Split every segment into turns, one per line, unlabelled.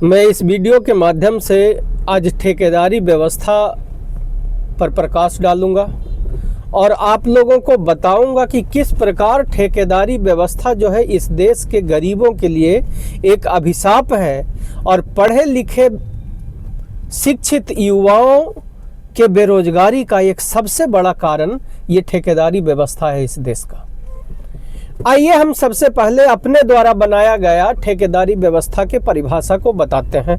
मैं इस वीडियो के माध्यम से आज ठेकेदारी व्यवस्था पर प्रकाश डालूंगा और आप लोगों को बताऊंगा कि किस प्रकार ठेकेदारी व्यवस्था जो है इस देश के गरीबों के लिए एक अभिशाप है और पढ़े लिखे शिक्षित युवाओं के बेरोजगारी का एक सबसे बड़ा कारण ये ठेकेदारी व्यवस्था है इस देश का। आइए हम सबसे पहले अपने द्वारा बनाया गया ठेकेदारी व्यवस्था के परिभाषा को बताते हैं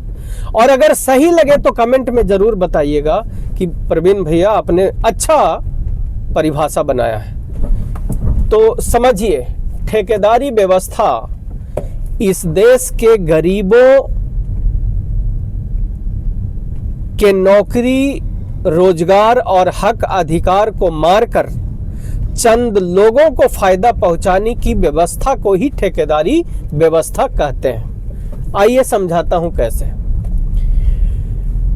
और अगर सही लगे तो कमेंट में ज़रूर बताइएगा कि प्रवीण भैया आपने अच्छा परिभाषा बनाया है। तो समझिए, ठेकेदारी व्यवस्था इस देश के गरीबों के नौकरी, रोजगार और हक अधिकार को मारकर चंद लोगों को फायदा पहुंचाने की व्यवस्था को ही ठेकेदारी व्यवस्था कहते हैं। आइए समझाता हूं कैसे।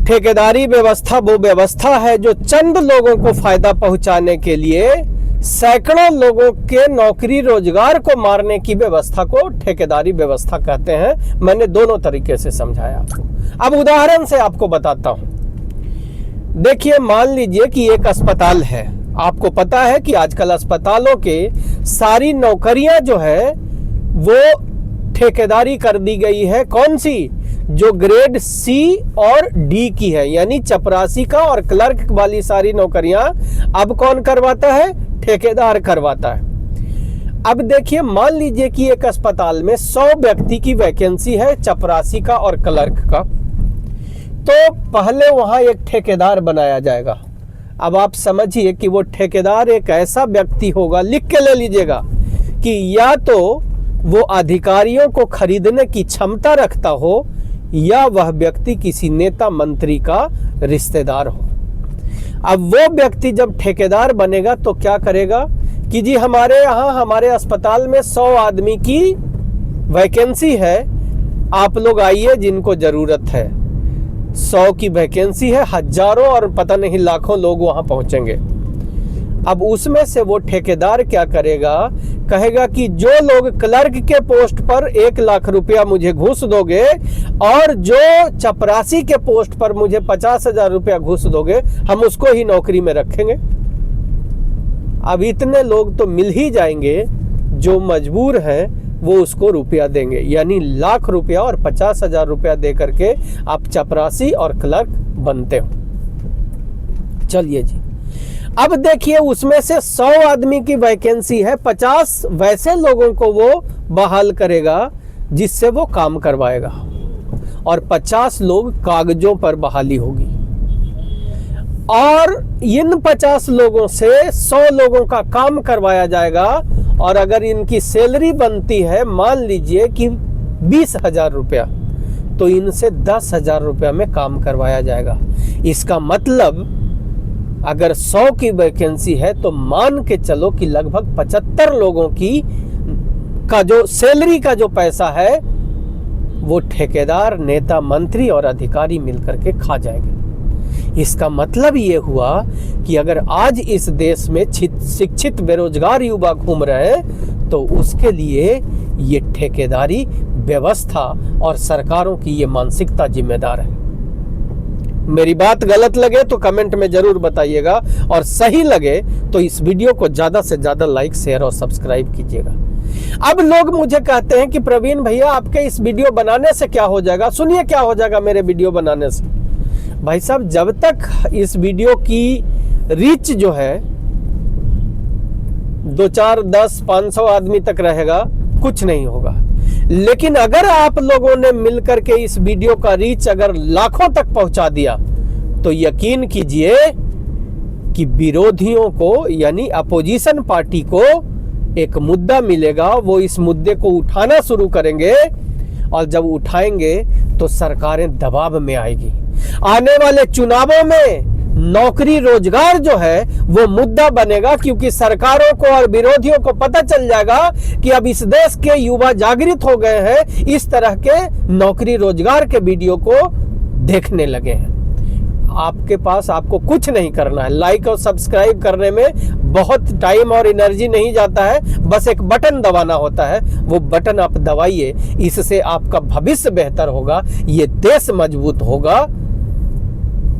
ठेकेदारी व्यवस्था वो व्यवस्था है जो चंद लोगों को फायदा पहुंचाने के लिए सैकड़ों लोगों के नौकरी रोजगार को मारने की व्यवस्था को ठेकेदारी व्यवस्था कहते हैं। मैंने दोनों तरीके से समझाया। अब उदाहरण से आपको बताता हूं। देखिए, मान लीजिए कि एक अस्पताल है। आपको पता है कि आजकल अस्पतालों के सारी नौकरियां जो है वो ठेकेदारी कर दी गई है। कौन सी? जो ग्रेड सी और डी की है, यानी चपरासी का और क्लर्क वाली सारी नौकरियां अब कौन करवाता है? ठेकेदार करवाता है। अब देखिए, मान लीजिए कि एक अस्पताल में 100 व्यक्ति की वैकेंसी है, चपरासी का और क्लर्क का। तो पहले वहां एक ठेकेदार बनाया जाएगा। अब आप समझिए कि वो ठेकेदार एक ऐसा व्यक्ति होगा, लिख के ले लीजिएगा, कि या तो वो अधिकारियों को खरीदने की क्षमता रखता हो या वह व्यक्ति किसी नेता मंत्री का रिश्तेदार हो। अब वो व्यक्ति जब ठेकेदार बनेगा तो क्या करेगा कि जी हमारे यहाँ हमारे अस्पताल में 100 आदमी की वैकेंसी है, आप लोग आइए जिनको जरूरत है। 100 की वैकेंसी है, हजारों और पता नहीं लाखों लोग वहां पहुंचेंगे। अब उसमें से वो ठेकेदार क्या करेगा? कहेगा कि जो लोग क्लर्क के पोस्ट पर 1 लाख रुपया मुझे घूस दोगे और जो चपरासी के पोस्ट पर मुझे 50,000 रुपया घूस दोगे, हम उसको ही नौकरी में रखेंगे। अब इतने लोग तो मिल ही जाएंगे, जो मजबूर हैं वो उसको रुपया देंगे, यानी 1 लाख रुपया और 50,000 रुपया दे करके आप चपरासी और क्लर्क बनते हो। चलिए जी, अब देखिए उसमें से 100 आदमी की वैकेंसी है, 50 वैसे लोगों को वो बहाल करेगा जिससे वो काम करवाएगा और 50 लोग कागजों पर बहाली होगी। और इन 50 लोगों से 100 लोगों का काम करवाया जाएगा और अगर इनकी सैलरी बनती है मान लीजिए कि 20,000 रुपया, तो इनसे 10,000 रुपया में काम करवाया जाएगा। इसका मतलब अगर 100 की वैकेंसी है तो मान के चलो कि लगभग 75 लोगों की का जो सैलरी का जो पैसा है वो ठेकेदार, नेता, मंत्री और अधिकारी मिलकर के खा जाएंगे। इसका मतलब ये हुआ कि अगर आज इस देश में शिक्षित बेरोजगार युवा घूम रहे हैं तो उसके लिए ये ठेकेदारी व्यवस्था और सरकारों की ये मानसिकता जिम्मेदार है। मेरी बात गलत लगे तो कमेंट में जरूर बताइएगा और सही लगे तो इस वीडियो को ज्यादा से ज्यादा लाइक, शेयर और सब्सक्राइब कीजिएगा। अब लोग मुझे कहते हैं कि प्रवीण भैया आपके इस वीडियो बनाने से क्या हो जाएगा। सुनिए क्या हो जाएगा मेरे वीडियो बनाने से। भाई साहब, जब तक इस वीडियो की रीच जो है 2, 4, 10, 500 आदमी तक रहेगा, कुछ नहीं होगा। लेकिन अगर आप लोगों ने मिलकर के इस वीडियो का रीच अगर लाखों तक पहुंचा दिया तो यकीन कीजिए कि विरोधियों को यानी अपोजिशन पार्टी को एक मुद्दा मिलेगा, वो इस मुद्दे को उठाना शुरू करेंगे और जब उठाएंगे तो सरकारें दबाव में आएगी। आने वाले चुनावों में नौकरी रोजगार जो है वो मुद्दा बनेगा, क्योंकि सरकारों को और विरोधियों को पता चल जाएगा कि अब इस देश के युवा जागृत हो गए हैं, इस तरह के नौकरी रोजगार के वीडियो को देखने लगे हैं। आपके पास आपको कुछ नहीं करना है, लाइक और सब्सक्राइब करने में बहुत टाइम और एनर्जी नहीं जाता है, बस एक बटन दबाना होता है, वो बटन आप दबाइए, इससे आपका भविष्य बेहतर होगा, ये देश मजबूत होगा।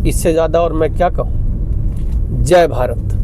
इससे ज्यादा और मैं क्या कहूं। जय भारत।